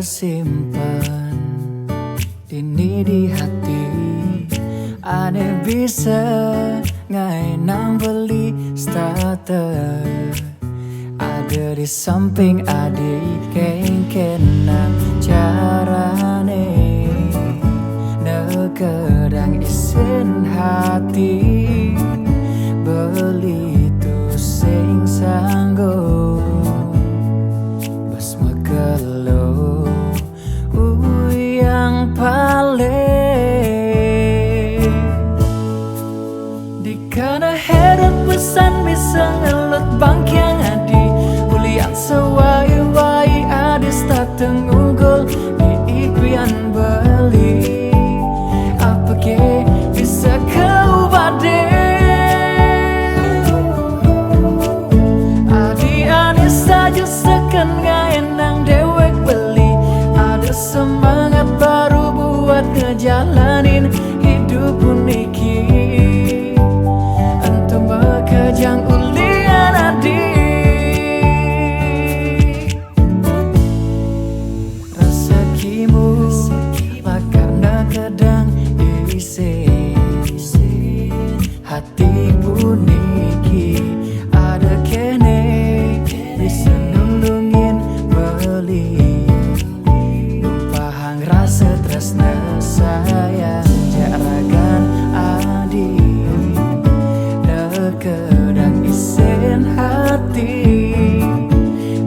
tersimpan ini di hati. Ane bisa ngai nang beli starter, ada di samping adik kena carane nekedang isin hati. Beli tu sing sanggup bas megelo yang paling dikana heret pesan bisa ngelut bangkyang adi ulian sewai-wai adis tak tengunggul di ipian beli apa ke bisa kau bade adi anis saja seken ngaenang dewek beli ada semangat baru buat ngejalanin hidup uniki untuk bekejang ulian adik. Rezekimu bakar nekedang isi hati uniki ada kene bisa nulungin beli numpahang rasa tresna sayang jaragan adi nekedang isin hati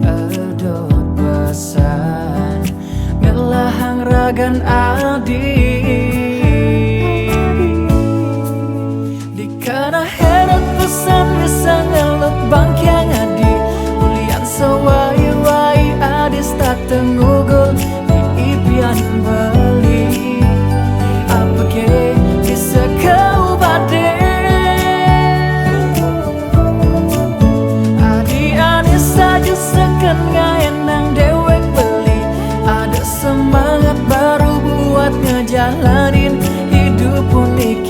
edot pesan ngelahang ragan adi dikana heret pesan bisa ngelut bangkyang adi ulian sewai-wai adis tak tengugul di ipian beli apa ke bisa kau bade adi anis saja seken ngaenang dewek beli ada semangat baru buat ngejalanin hidup unik